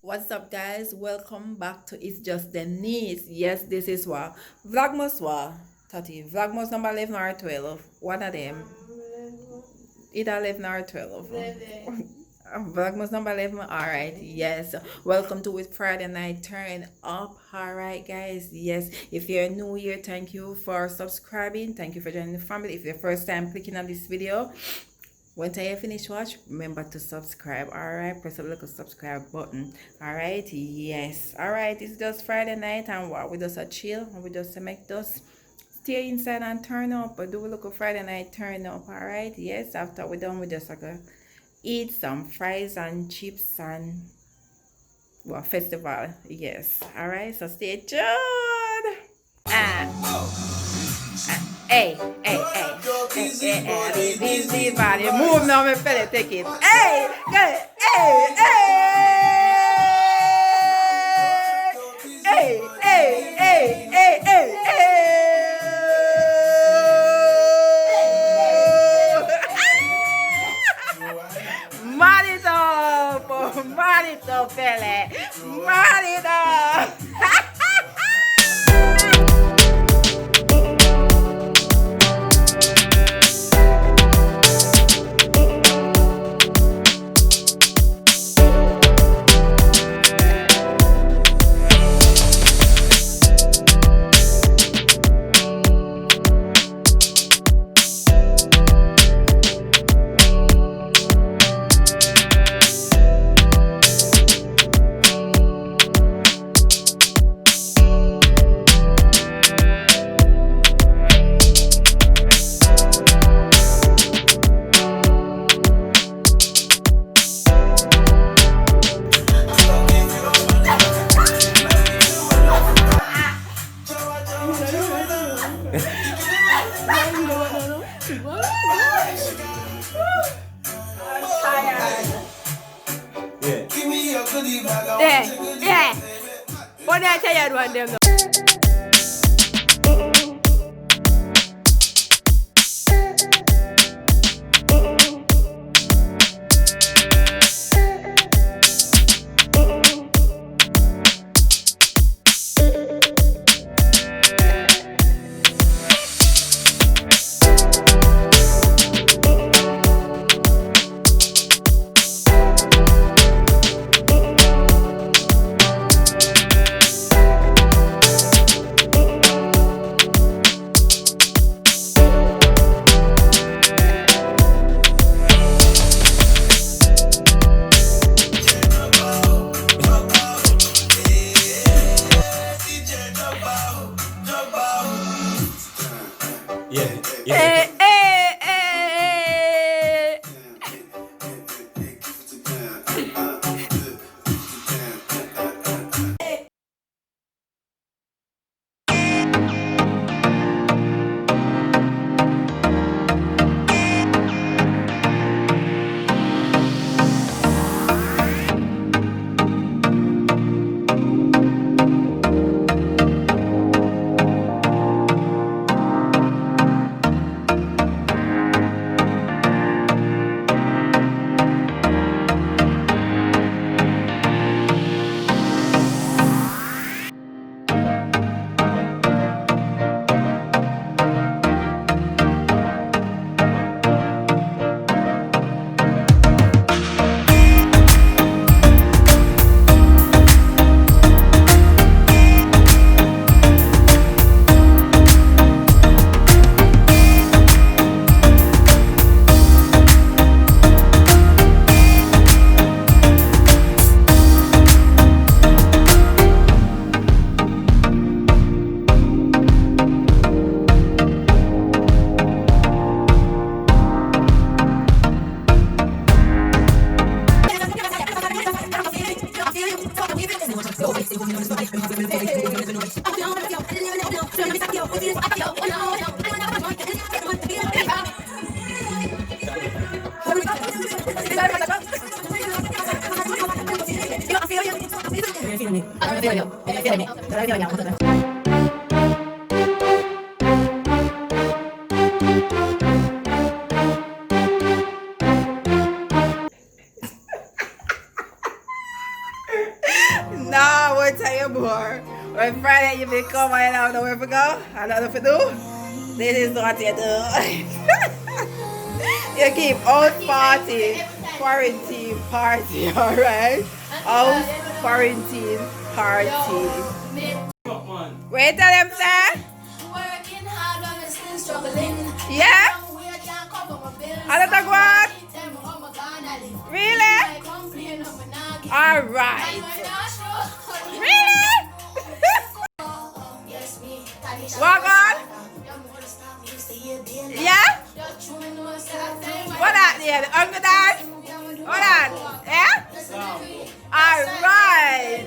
What's up, guys? Welcome back to It's Just Denise. Yes, this is what Vlogmas what 30 Vlogmas number 11 or 12. One of them. Either 11 or 12. Vlogmas number 11. Alright, yes. Welcome to it Friday night turn up. Alright, guys. Yes, if you're new here, thank you for subscribing. Thank you for joining the family. If you're first time clicking on this video, when you finish watch, remember to subscribe. Alright, press the little subscribe button. Alright, yes. Alright, it's just Friday night and what we just a chill and we just make us stay inside and turn up. But do a little Friday night turn up. Alright, yes. After we're done, we just like eat some fries and chips and festival. Yes. Alright, so stay tuned. Hey, this body move now, my fella, take it. Hey, hey, hey, hey, hey, hey, hey, hey, hey. Marito, fella, marito. Yeah. What did I tell you one them? tell you more. When Friday you become, I don't know where to go. I don't know what to do. This is what you do. You keep out party, quarantine party, alright? Out quarantine party. Wait till them say. Yeah? Another what? Really? Alright. Really? Walk on? Yeah? What that there? The uncle dad? What that? Yeah? Alright.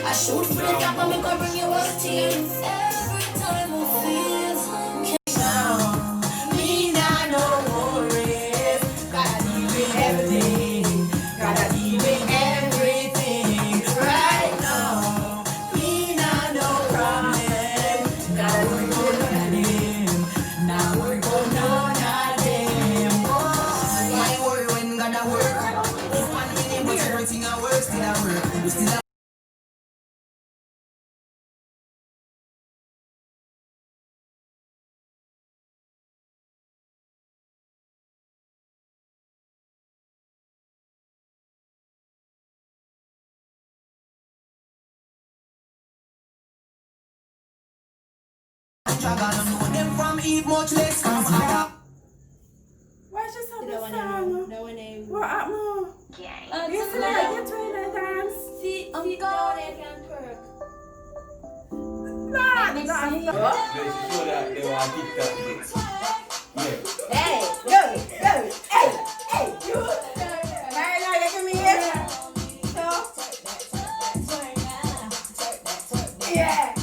I shoot for the top, I'm gonna bring you up to team. Every time I feel me not no worries. Gotta deal with everything. Gotta deal with everything right now. Me not no problem. Now we're gonna them. Now we're gonna them. Why worry when gonna work? If one minute but everything I work still I work. We still from eat much less. Why just have this song? No one name. What up more? Yes, like get ready to dance. See, no one can twerk. Nah. Make sure that they want TikTok. Yeah. Hey, yo, hey, you. Hey, now look at me here. So, yeah.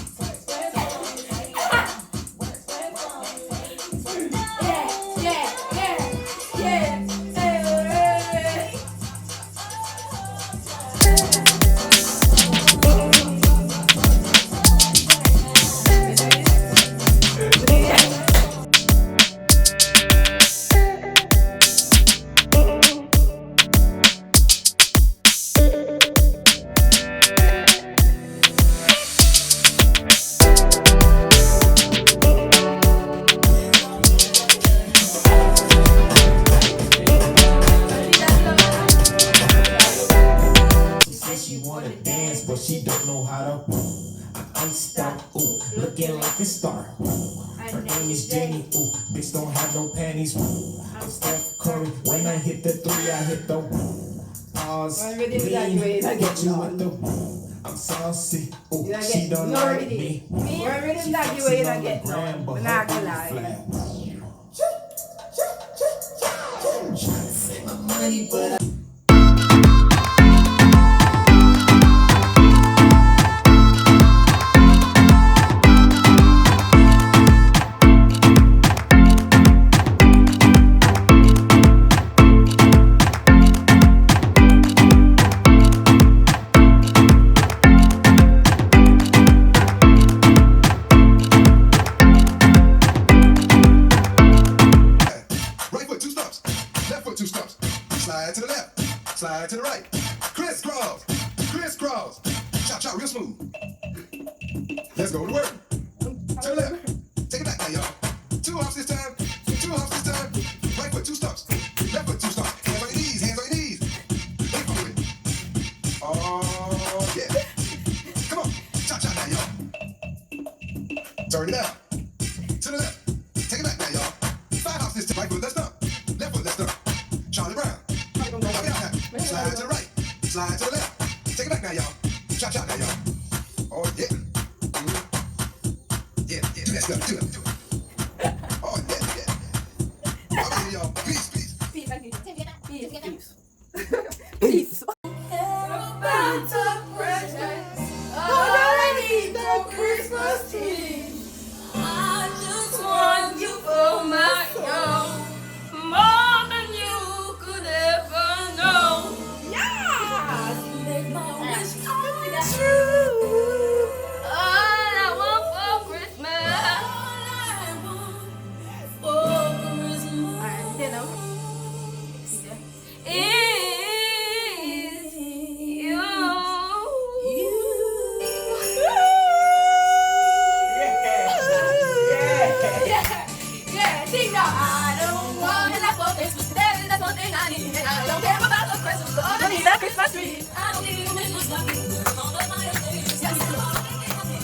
But she don't know how to. I iced out, ooh, looking like a star. Her name is Jenny, ooh, bitch don't have no panties. I'm Steph Curry, when I hit the three, I hit the pause. Lean, I get you with the. I'm saucy, ooh, she don't like me. We're really not you ain't gonna get no. We're not gonna lie. My money, but slide to the left, slide to the right, crisscross, crisscross, chop chop real smooth. Let's go to work. To the left, take it back now, y'all. 2 hops this time, 2 hops this time. Right foot 2 stumps, left foot 2 stumps. Hands on your knees, hands on your knees. Hip hop with it. Oh yeah. Come on, chop chop now, y'all. Turn it out. To the left, take it back now, y'all. 5 hops this time. Right foot, let's stump. Left foot, let's stump. Charlie Brown. Slide to the right, slide to the left. Take it back now, y'all. Chop chop now, y'all. Oh yeah. Mm-hmm. Yeah, do that stuff, do it. Oh yeah, yeah. All right, y'all. Peace, peace. Peace. Christmas tree. I just want you for my own, more than you could ever know. Yes, make my wish come true. All I want for Christmas, is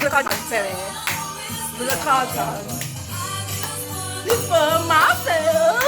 the carton, Sally. Do the carton. This for myself.